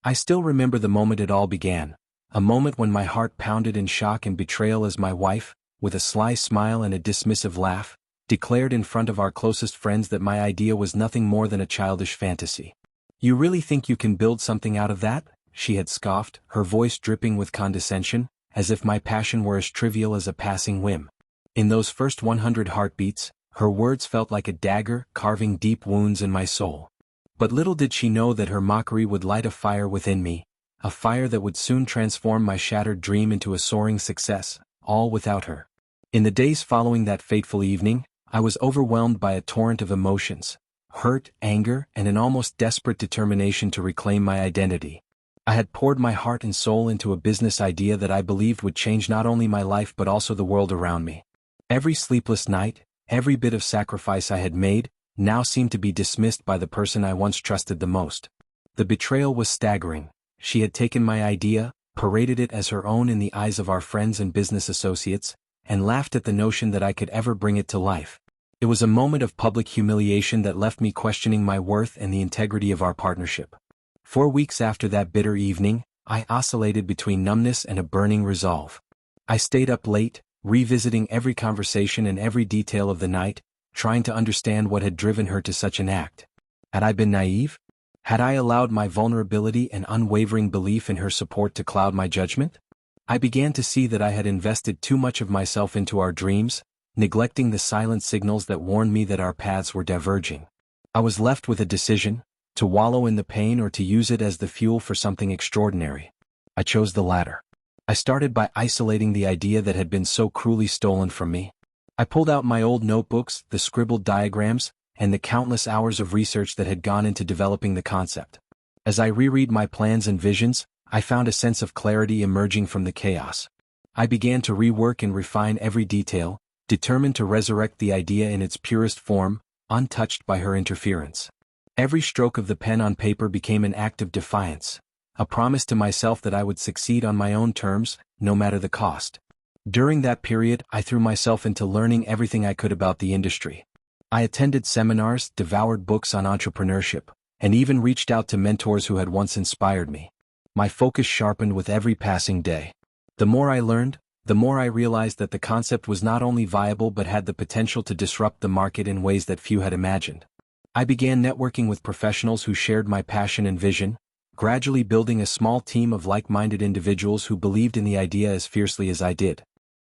I still remember the moment it all began, a moment when my heart pounded in shock and betrayal as my wife, with a sly smile and a dismissive laugh, declared in front of our closest friends that my idea was nothing more than a childish fantasy. "You really think you can build something out of that?" she had scoffed, her voice dripping with condescension, as if my passion were as trivial as a passing whim. In those first 100 heartbeats, her words felt like a dagger carving deep wounds in my soul. But little did she know that her mockery would light a fire within me, a fire that would soon transform my shattered dream into a soaring success, all without her. In the days following that fateful evening, I was overwhelmed by a torrent of emotions: hurt, anger, and an almost desperate determination to reclaim my identity. I had poured my heart and soul into a business idea that I believed would change not only my life but also the world around me. Every sleepless night, every bit of sacrifice I had made, now seemed to be dismissed by the person I once trusted the most. The betrayal was staggering. She had taken my idea, paraded it as her own in the eyes of our friends and business associates, and laughed at the notion that I could ever bring it to life. It was a moment of public humiliation that left me questioning my worth and the integrity of our partnership. 4 weeks after that bitter evening, I oscillated between numbness and a burning resolve. I stayed up late, revisiting every conversation and every detail of the night, trying to understand what had driven her to such an act. Had I been naive? Had I allowed my vulnerability and unwavering belief in her support to cloud my judgment? I began to see that I had invested too much of myself into our dreams, neglecting the silent signals that warned me that our paths were diverging. I was left with a decision: to wallow in the pain or to use it as the fuel for something extraordinary. I chose the latter. I started by isolating the idea that had been so cruelly stolen from me. I pulled out my old notebooks, the scribbled diagrams, and the countless hours of research that had gone into developing the concept. As I reread my plans and visions, I found a sense of clarity emerging from the chaos. I began to rework and refine every detail, determined to resurrect the idea in its purest form, untouched by her interference. Every stroke of the pen on paper became an act of defiance, a promise to myself that I would succeed on my own terms, no matter the cost. During that period, I threw myself into learning everything I could about the industry. I attended seminars, devoured books on entrepreneurship, and even reached out to mentors who had once inspired me. My focus sharpened with every passing day. The more I learned, the more I realized that the concept was not only viable but had the potential to disrupt the market in ways that few had imagined. I began networking with professionals who shared my passion and vision, gradually building a small team of like-minded individuals who believed in the idea as fiercely as I did.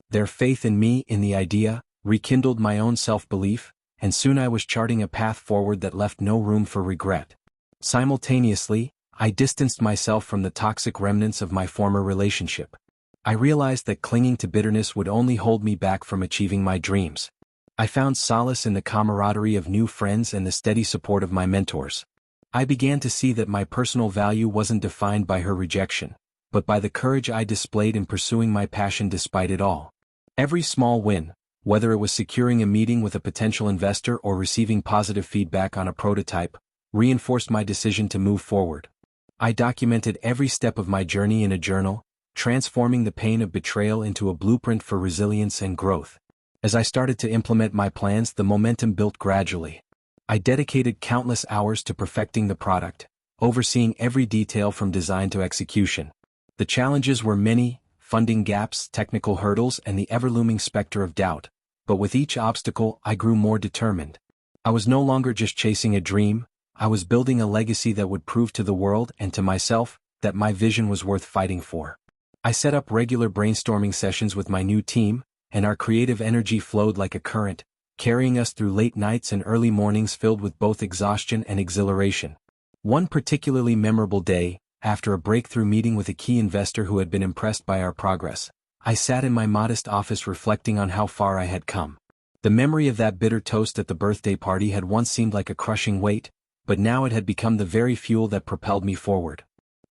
Their faith in me, in the idea, rekindled my own self-belief, and soon I was charting a path forward that left no room for regret. Simultaneously, I distanced myself from the toxic remnants of my former relationship. I realized that clinging to bitterness would only hold me back from achieving my dreams. I found solace in the camaraderie of new friends and the steady support of my mentors. I began to see that my personal value wasn't defined by her rejection, but by the courage I displayed in pursuing my passion despite it all. Every small win, whether it was securing a meeting with a potential investor or receiving positive feedback on a prototype, reinforced my decision to move forward. I documented every step of my journey in a journal, transforming the pain of betrayal into a blueprint for resilience and growth. As I started to implement my plans, the momentum built gradually. I dedicated countless hours to perfecting the product, overseeing every detail from design to execution. The challenges were many: funding gaps, technical hurdles, and the ever-looming specter of doubt. But with each obstacle, I grew more determined. I was no longer just chasing a dream, I was building a legacy that would prove to the world and to myself that my vision was worth fighting for. I set up regular brainstorming sessions with my new team, and our creative energy flowed like a current, carrying us through late nights and early mornings filled with both exhaustion and exhilaration. One particularly memorable day, after a breakthrough meeting with a key investor who had been impressed by our progress, I sat in my modest office reflecting on how far I had come. The memory of that bitter toast at the birthday party had once seemed like a crushing weight, but now it had become the very fuel that propelled me forward.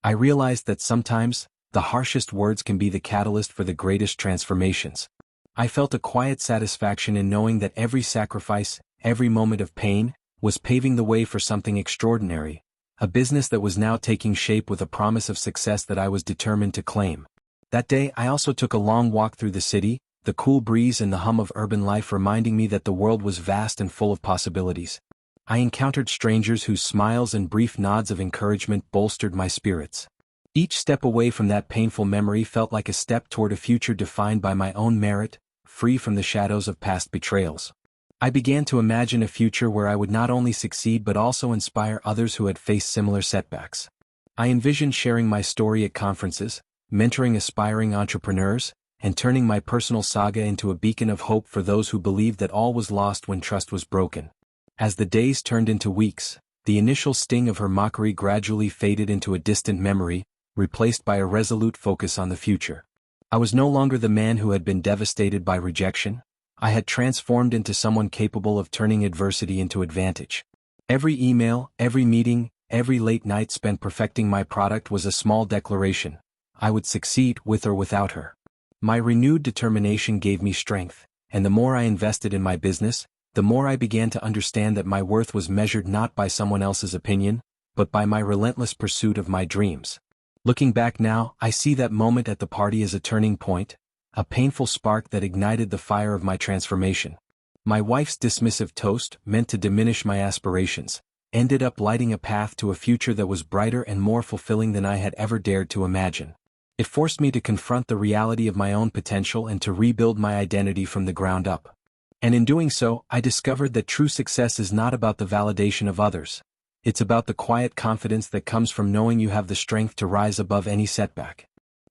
I realized that sometimes, the harshest words can be the catalyst for the greatest transformations. I felt a quiet satisfaction in knowing that every sacrifice, every moment of pain, was paving the way for something extraordinary, a business that was now taking shape with a promise of success that I was determined to claim. That day I also took a long walk through the city, the cool breeze and the hum of urban life reminding me that the world was vast and full of possibilities. I encountered strangers whose smiles and brief nods of encouragement bolstered my spirits. Each step away from that painful memory felt like a step toward a future defined by my own merit, free from the shadows of past betrayals. I began to imagine a future where I would not only succeed but also inspire others who had faced similar setbacks. I envisioned sharing my story at conferences, mentoring aspiring entrepreneurs, and turning my personal saga into a beacon of hope for those who believed that all was lost when trust was broken. As the days turned into weeks, the initial sting of her mockery gradually faded into a distant memory, replaced by a resolute focus on the future. I was no longer the man who had been devastated by rejection. I had transformed into someone capable of turning adversity into advantage. Every email, every meeting, every late night spent perfecting my product was a small declaration. I would succeed with or without her. My renewed determination gave me strength, and the more I invested in my business, the more I began to understand that my worth was measured not by someone else's opinion, but by my relentless pursuit of my dreams. Looking back now, I see that moment at the party as a turning point, a painful spark that ignited the fire of my transformation. My wife's dismissive toast, meant to diminish my aspirations, ended up lighting a path to a future that was brighter and more fulfilling than I had ever dared to imagine. It forced me to confront the reality of my own potential and to rebuild my identity from the ground up. And in doing so, I discovered that true success is not about the validation of others. It's about the quiet confidence that comes from knowing you have the strength to rise above any setback.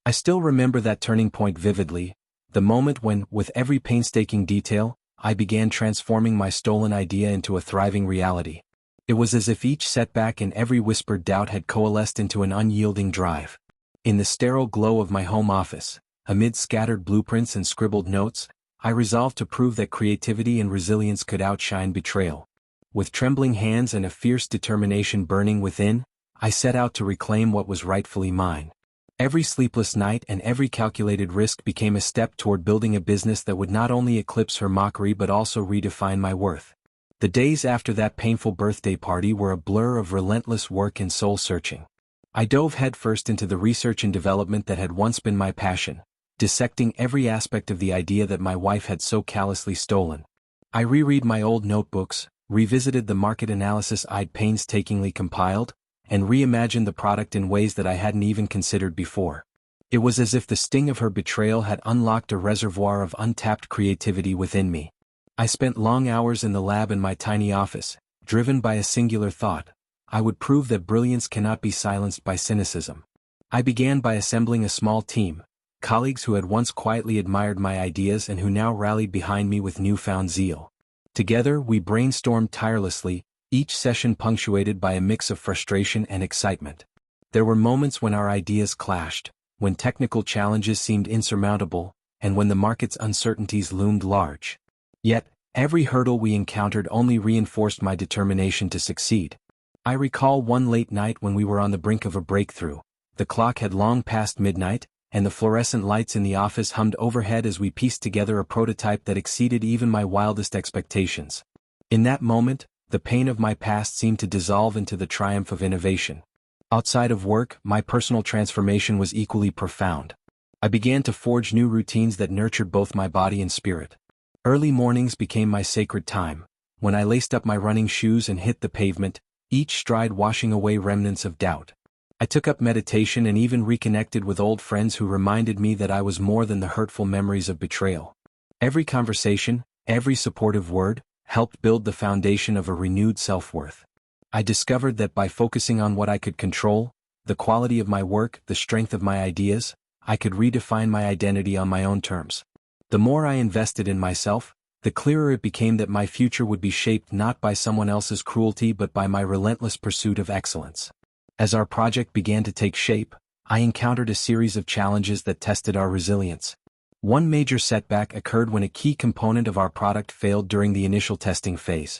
I still remember that turning point vividly, the moment when, with every painstaking detail, I began transforming my stolen idea into a thriving reality. It was as if each setback and every whispered doubt had coalesced into an unyielding drive. In the sterile glow of my home office, amid scattered blueprints and scribbled notes, I resolved to prove that creativity and resilience could outshine betrayal. With trembling hands and a fierce determination burning within, I set out to reclaim what was rightfully mine. Every sleepless night and every calculated risk became a step toward building a business that would not only eclipse her mockery but also redefine my worth. The days after that painful birthday party were a blur of relentless work and soul-searching. I dove headfirst into the research and development that had once been my passion, dissecting every aspect of the idea that my wife had so callously stolen. I reread my old notebooks, revisited the market analysis I'd painstakingly compiled, and reimagined the product in ways that I hadn't even considered before. It was as if the sting of her betrayal had unlocked a reservoir of untapped creativity within me. I spent long hours in the lab in my tiny office, driven by a singular thought: I would prove that brilliance cannot be silenced by cynicism. I began by assembling a small team, colleagues who had once quietly admired my ideas and who now rallied behind me with newfound zeal. Together we brainstormed tirelessly, each session punctuated by a mix of frustration and excitement. There were moments when our ideas clashed, when technical challenges seemed insurmountable, and when the market's uncertainties loomed large. Yet, every hurdle we encountered only reinforced my determination to succeed. I recall one late night when we were on the brink of a breakthrough. The clock had long passed midnight, and the fluorescent lights in the office hummed overhead as we pieced together a prototype that exceeded even my wildest expectations. In that moment, the pain of my past seemed to dissolve into the triumph of innovation. Outside of work, my personal transformation was equally profound. I began to forge new routines that nurtured both my body and spirit. Early mornings became my sacred time, when I laced up my running shoes and hit the pavement, each stride washing away remnants of doubt. I took up meditation and even reconnected with old friends who reminded me that I was more than the hurtful memories of betrayal. Every conversation, every supportive word, helped build the foundation of a renewed self-worth. I discovered that by focusing on what I could control, the quality of my work, the strength of my ideas, I could redefine my identity on my own terms. The more I invested in myself, the clearer it became that my future would be shaped not by someone else's cruelty but by my relentless pursuit of excellence. As our project began to take shape, I encountered a series of challenges that tested our resilience. One major setback occurred when a key component of our product failed during the initial testing phase.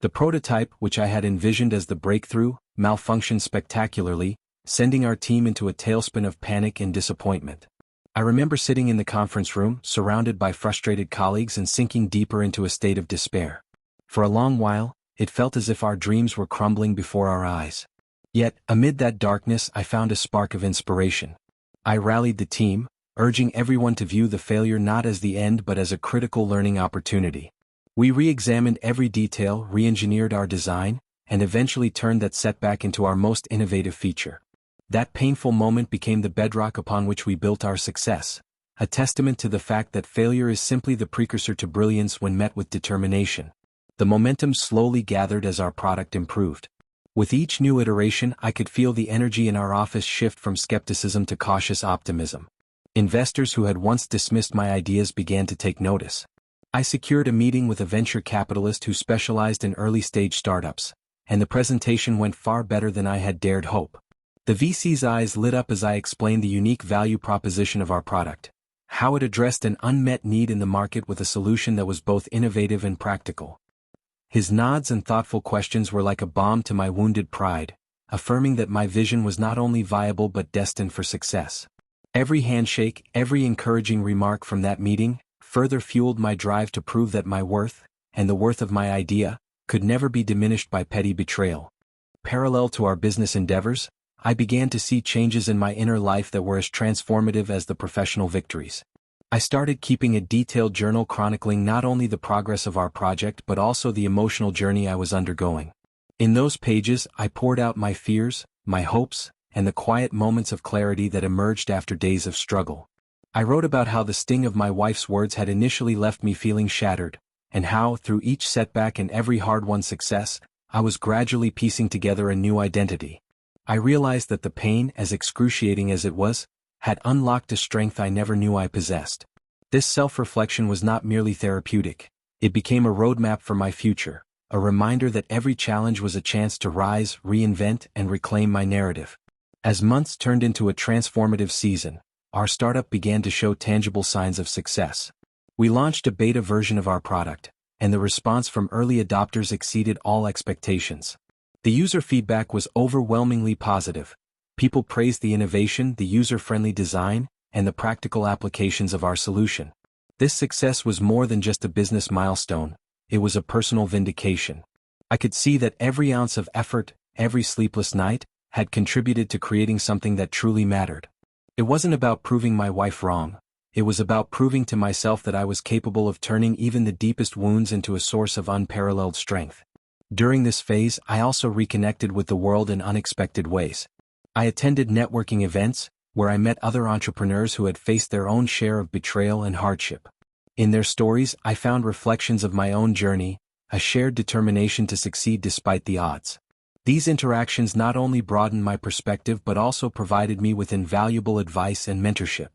The prototype, which I had envisioned as the breakthrough, malfunctioned spectacularly, sending our team into a tailspin of panic and disappointment. I remember sitting in the conference room, surrounded by frustrated colleagues and sinking deeper into a state of despair. For a long while, it felt as if our dreams were crumbling before our eyes. Yet, amid that darkness, I found a spark of inspiration. I rallied the team, urging everyone to view the failure not as the end but as a critical learning opportunity. We re-examined every detail, re-engineered our design, and eventually turned that setback into our most innovative feature. That painful moment became the bedrock upon which we built our success, a testament to the fact that failure is simply the precursor to brilliance when met with determination. The momentum slowly gathered as our product improved. With each new iteration, I could feel the energy in our office shift from skepticism to cautious optimism. Investors who had once dismissed my ideas began to take notice. I secured a meeting with a venture capitalist who specialized in early-stage startups, and the presentation went far better than I had dared hope. The VC's eyes lit up as I explained the unique value proposition of our product, how it addressed an unmet need in the market with a solution that was both innovative and practical. His nods and thoughtful questions were like a balm to my wounded pride, affirming that my vision was not only viable but destined for success. Every handshake, every encouraging remark from that meeting, further fueled my drive to prove that my worth, and the worth of my idea, could never be diminished by petty betrayal. Parallel to our business endeavors, I began to see changes in my inner life that were as transformative as the professional victories. I started keeping a detailed journal chronicling not only the progress of our project but also the emotional journey I was undergoing. In those pages, I poured out my fears, my hopes, and the quiet moments of clarity that emerged after days of struggle. I wrote about how the sting of my wife's words had initially left me feeling shattered, and how, through each setback and every hard-won success, I was gradually piecing together a new identity. I realized that the pain, as excruciating as it was, had unlocked a strength I never knew I possessed. This self-reflection was not merely therapeutic. It became a roadmap for my future, a reminder that every challenge was a chance to rise, reinvent, and reclaim my narrative. As months turned into a transformative season, our startup began to show tangible signs of success. We launched a beta version of our product, and the response from early adopters exceeded all expectations. The user feedback was overwhelmingly positive. People praised the innovation, the user-friendly design, and the practical applications of our solution. This success was more than just a business milestone, it was a personal vindication. I could see that every ounce of effort, every sleepless night, had contributed to creating something that truly mattered. It wasn't about proving my wife wrong, it was about proving to myself that I was capable of turning even the deepest wounds into a source of unparalleled strength. During this phase, I also reconnected with the world in unexpected ways. I attended networking events, where I met other entrepreneurs who had faced their own share of betrayal and hardship. In their stories, I found reflections of my own journey, a shared determination to succeed despite the odds. These interactions not only broadened my perspective but also provided me with invaluable advice and mentorship.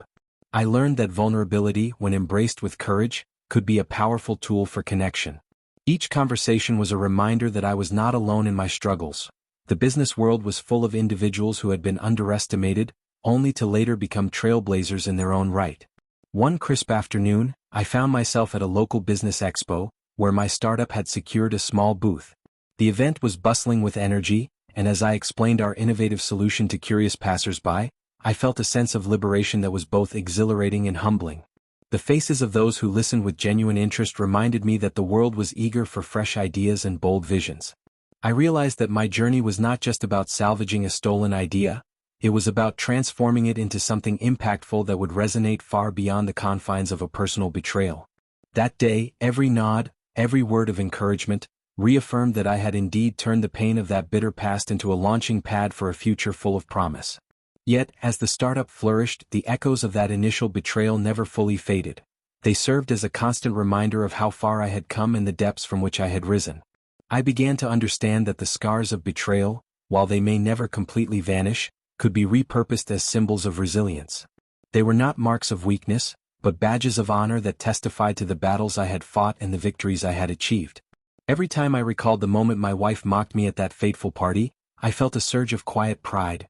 I learned that vulnerability, when embraced with courage, could be a powerful tool for connection. Each conversation was a reminder that I was not alone in my struggles. The business world was full of individuals who had been underestimated, only to later become trailblazers in their own right. One crisp afternoon, I found myself at a local business expo, where my startup had secured a small booth. The event was bustling with energy, and as I explained our innovative solution to curious passers-by, I felt a sense of liberation that was both exhilarating and humbling. The faces of those who listened with genuine interest reminded me that the world was eager for fresh ideas and bold visions. I realized that my journey was not just about salvaging a stolen idea, it was about transforming it into something impactful that would resonate far beyond the confines of a personal betrayal. That day, every nod, every word of encouragement, reaffirmed that I had indeed turned the pain of that bitter past into a launching pad for a future full of promise. Yet, as the startup flourished, the echoes of that initial betrayal never fully faded. They served as a constant reminder of how far I had come and the depths from which I had risen. I began to understand that the scars of betrayal, while they may never completely vanish, could be repurposed as symbols of resilience. They were not marks of weakness, but badges of honor that testified to the battles I had fought and the victories I had achieved. Every time I recalled the moment my wife mocked me at that fateful party, I felt a surge of quiet pride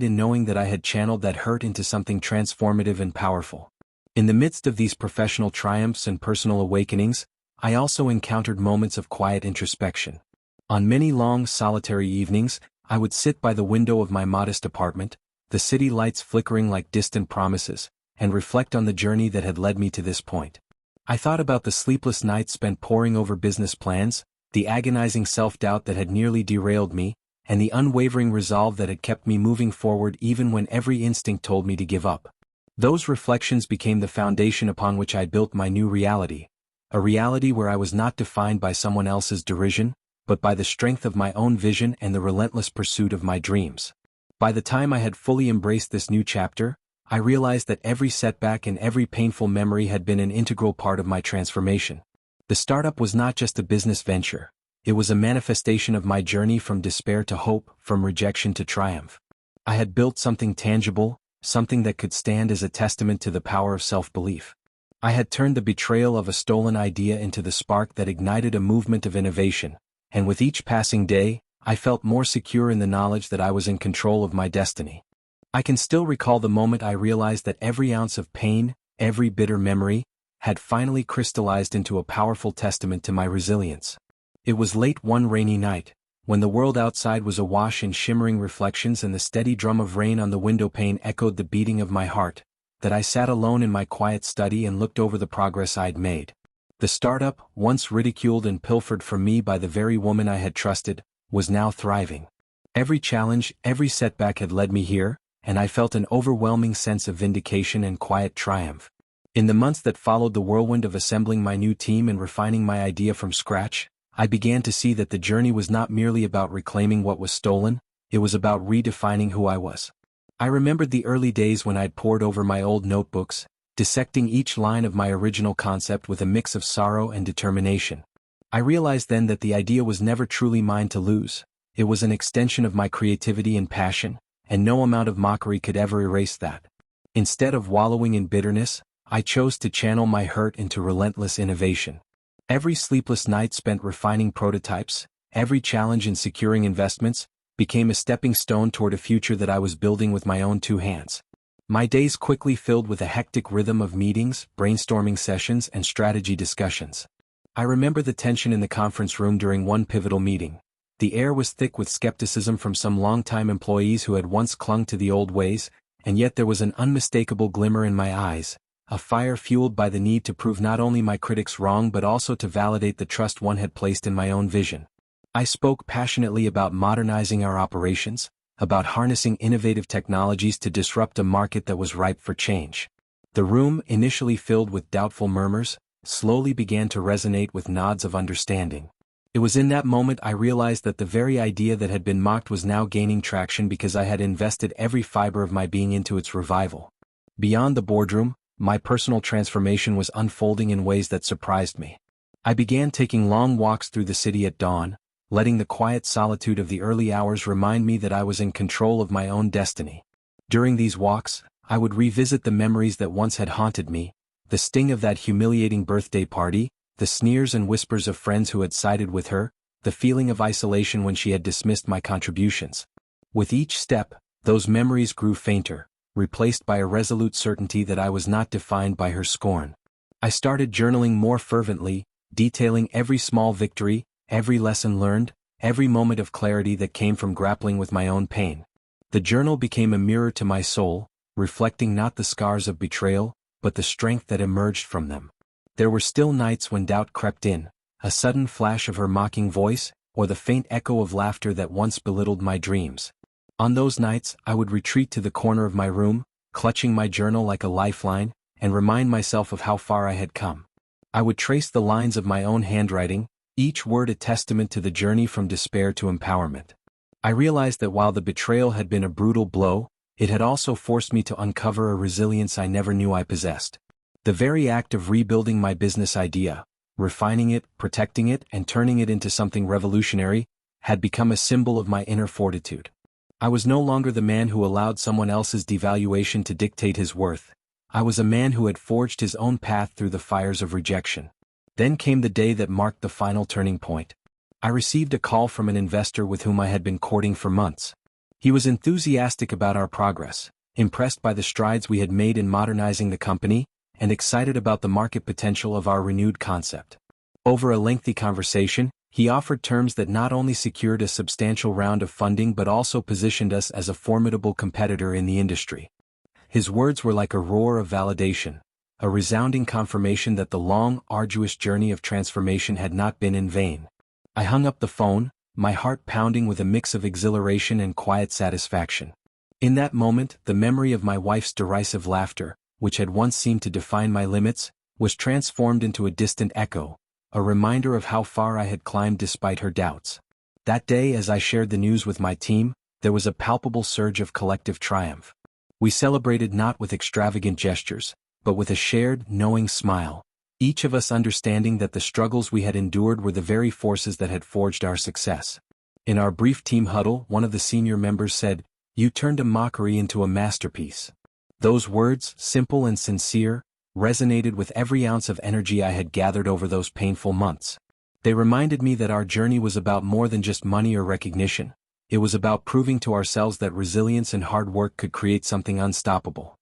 in knowing that I had channeled that hurt into something transformative and powerful. In the midst of these professional triumphs and personal awakenings, I also encountered moments of quiet introspection. On many long, solitary evenings, I would sit by the window of my modest apartment, the city lights flickering like distant promises, and reflect on the journey that had led me to this point. I thought about the sleepless nights spent poring over business plans, the agonizing self-doubt that had nearly derailed me, and the unwavering resolve that had kept me moving forward even when every instinct told me to give up. Those reflections became the foundation upon which I built my new reality, a reality where I was not defined by someone else's derision, but by the strength of my own vision and the relentless pursuit of my dreams. By the time I had fully embraced this new chapter, I realized that every setback and every painful memory had been an integral part of my transformation. The startup was not just a business venture, it was a manifestation of my journey from despair to hope, from rejection to triumph. I had built something tangible, something that could stand as a testament to the power of self-belief. I had turned the betrayal of a stolen idea into the spark that ignited a movement of innovation, and with each passing day, I felt more secure in the knowledge that I was in control of my destiny. I can still recall the moment I realized that every ounce of pain, every bitter memory, had finally crystallized into a powerful testament to my resilience. It was late one rainy night, when the world outside was awash in shimmering reflections and the steady drum of rain on the windowpane echoed the beating of my heart, that I sat alone in my quiet study and looked over the progress I'd made. The startup, once ridiculed and pilfered from me by the very woman I had trusted, was now thriving. Every challenge, every setback had led me here, and I felt an overwhelming sense of vindication and quiet triumph. In the months that followed the whirlwind of assembling my new team and refining my idea from scratch, I began to see that the journey was not merely about reclaiming what was stolen, it was about redefining who I was. I remembered the early days when I'd pored over my old notebooks, dissecting each line of my original concept with a mix of sorrow and determination. I realized then that the idea was never truly mine to lose, it was an extension of my creativity and passion, and no amount of mockery could ever erase that. Instead of wallowing in bitterness, I chose to channel my hurt into relentless innovation. Every sleepless night spent refining prototypes, every challenge in securing investments, became a stepping stone toward a future that I was building with my own two hands. My days quickly filled with a hectic rhythm of meetings, brainstorming sessions, and strategy discussions. I remember the tension in the conference room during one pivotal meeting. The air was thick with skepticism from some longtime employees who had once clung to the old ways, and yet there was an unmistakable glimmer in my eyes, a fire fueled by the need to prove not only my critics wrong but also to validate the trust one had placed in my own vision. I spoke passionately about modernizing our operations, about harnessing innovative technologies to disrupt a market that was ripe for change. The room, initially filled with doubtful murmurs, slowly began to resonate with nods of understanding. It was in that moment I realized that the very idea that had been mocked was now gaining traction because I had invested every fiber of my being into its revival. Beyond the boardroom, my personal transformation was unfolding in ways that surprised me. I began taking long walks through the city at dawn, letting the quiet solitude of the early hours remind me that I was in control of my own destiny. During these walks, I would revisit the memories that once had haunted me, the sting of that humiliating birthday party, the sneers and whispers of friends who had sided with her, the feeling of isolation when she had dismissed my contributions. With each step, those memories grew fainter, replaced by a resolute certainty that I was not defined by her scorn. I started journaling more fervently, detailing every small victory, every lesson learned, every moment of clarity that came from grappling with my own pain. The journal became a mirror to my soul, reflecting not the scars of betrayal, but the strength that emerged from them. There were still nights when doubt crept in, a sudden flash of her mocking voice, or the faint echo of laughter that once belittled my dreams. On those nights, I would retreat to the corner of my room, clutching my journal like a lifeline, and remind myself of how far I had come. I would trace the lines of my own handwriting, each word a testament to the journey from despair to empowerment. I realized that while the betrayal had been a brutal blow, it had also forced me to uncover a resilience I never knew I possessed. The very act of rebuilding my business idea, refining it, protecting it, and turning it into something revolutionary, had become a symbol of my inner fortitude. I was no longer the man who allowed someone else's devaluation to dictate his worth. I was a man who had forged his own path through the fires of rejection. Then came the day that marked the final turning point. I received a call from an investor with whom I had been courting for months. He was enthusiastic about our progress, impressed by the strides we had made in modernizing the company, and excited about the market potential of our renewed concept. Over a lengthy conversation, he offered terms that not only secured a substantial round of funding but also positioned us as a formidable competitor in the industry. His words were like a roar of validation, a resounding confirmation that the long, arduous journey of transformation had not been in vain. I hung up the phone, my heart pounding with a mix of exhilaration and quiet satisfaction. In that moment, the memory of my wife's derisive laughter, which had once seemed to define my limits, was transformed into a distant echo, a reminder of how far I had climbed despite her doubts. That day, as I shared the news with my team, there was a palpable surge of collective triumph. We celebrated not with extravagant gestures, but with a shared, knowing smile, each of us understanding that the struggles we had endured were the very forces that had forged our success. In our brief team huddle, one of the senior members said, "You turned a mockery into a masterpiece." Those words, simple and sincere, resonated with every ounce of energy I had gathered over those painful months. They reminded me that our journey was about more than just money or recognition. It was about proving to ourselves that resilience and hard work could create something unstoppable.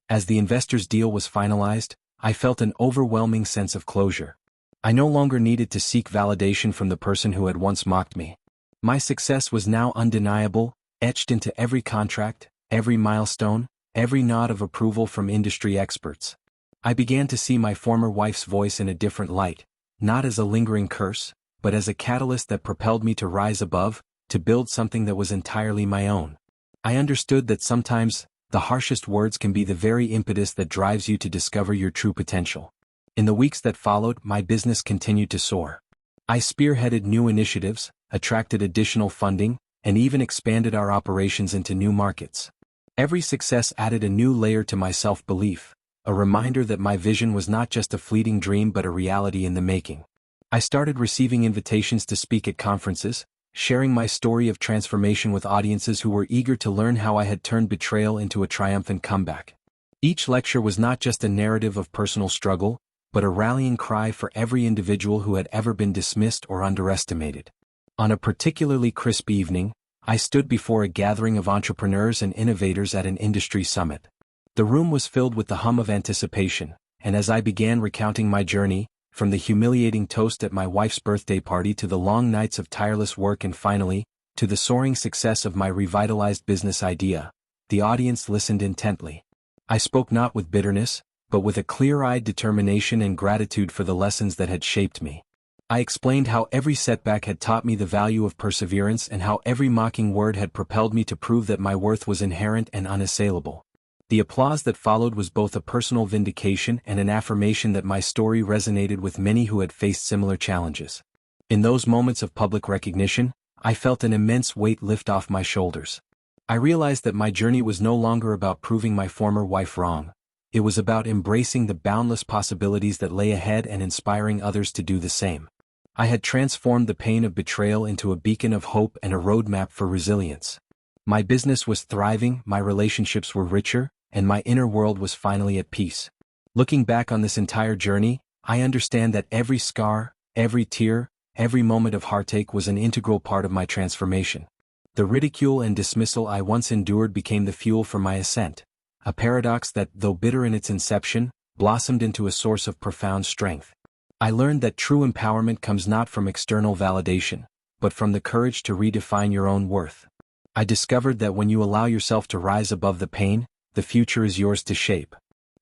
As the investor's deal was finalized, I felt an overwhelming sense of closure. I no longer needed to seek validation from the person who had once mocked me. My success was now undeniable, etched into every contract, every milestone, every nod of approval from industry experts. I began to see my former wife's voice in a different light, not as a lingering curse, but as a catalyst that propelled me to rise above, to build something that was entirely my own. I understood that sometimes, the harshest words can be the very impetus that drives you to discover your true potential. In the weeks that followed, my business continued to soar. I spearheaded new initiatives, attracted additional funding, and even expanded our operations into new markets. Every success added a new layer to my self-belief, a reminder that my vision was not just a fleeting dream but a reality in the making. I started receiving invitations to speak at conferences, sharing my story of transformation with audiences who were eager to learn how I had turned betrayal into a triumphant comeback. Each lecture was not just a narrative of personal struggle, but a rallying cry for every individual who had ever been dismissed or underestimated. On a particularly crisp evening, I stood before a gathering of entrepreneurs and innovators at an industry summit. The room was filled with the hum of anticipation, and as I began recounting my journey, from the humiliating toast at my wife's birthday party to the long nights of tireless work and finally, to the soaring success of my revitalized business idea, the audience listened intently. I spoke not with bitterness, but with a clear-eyed determination and gratitude for the lessons that had shaped me. I explained how every setback had taught me the value of perseverance and how every mocking word had propelled me to prove that my worth was inherent and unassailable. The applause that followed was both a personal vindication and an affirmation that my story resonated with many who had faced similar challenges. In those moments of public recognition, I felt an immense weight lift off my shoulders. I realized that my journey was no longer about proving my former wife wrong. It was about embracing the boundless possibilities that lay ahead and inspiring others to do the same. I had transformed the pain of betrayal into a beacon of hope and a roadmap for resilience. My business was thriving, my relationships were richer, and my inner world was finally at peace. Looking back on this entire journey, I understand that every scar, every tear, every moment of heartache was an integral part of my transformation. The ridicule and dismissal I once endured became the fuel for my ascent, a paradox that, though bitter in its inception, blossomed into a source of profound strength. I learned that true empowerment comes not from external validation, but from the courage to redefine your own worth. I discovered that when you allow yourself to rise above the pain, the future is yours to shape.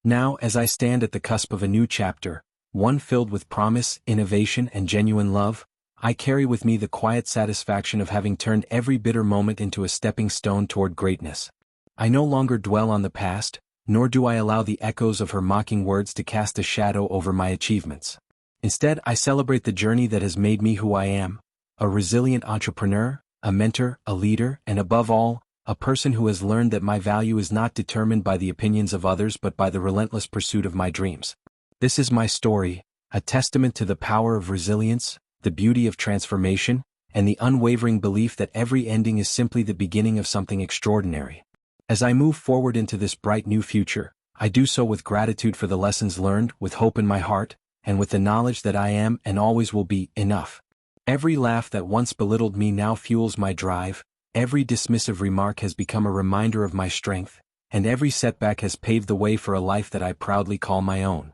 Now, as I stand at the cusp of a new chapter, one filled with promise, innovation, and genuine love, I carry with me the quiet satisfaction of having turned every bitter moment into a stepping stone toward greatness. I no longer dwell on the past, nor do I allow the echoes of her mocking words to cast a shadow over my achievements. Instead, I celebrate the journey that has made me who I am, a resilient entrepreneur, a mentor, a leader, and above all, a person who has learned that my value is not determined by the opinions of others but by the relentless pursuit of my dreams. This is my story, a testament to the power of resilience, the beauty of transformation, and the unwavering belief that every ending is simply the beginning of something extraordinary. As I move forward into this bright new future, I do so with gratitude for the lessons learned, with hope in my heart, and with the knowledge that I am and always will be enough. Every laugh that once belittled me now fuels my drive, every dismissive remark has become a reminder of my strength, and every setback has paved the way for a life that I proudly call my own.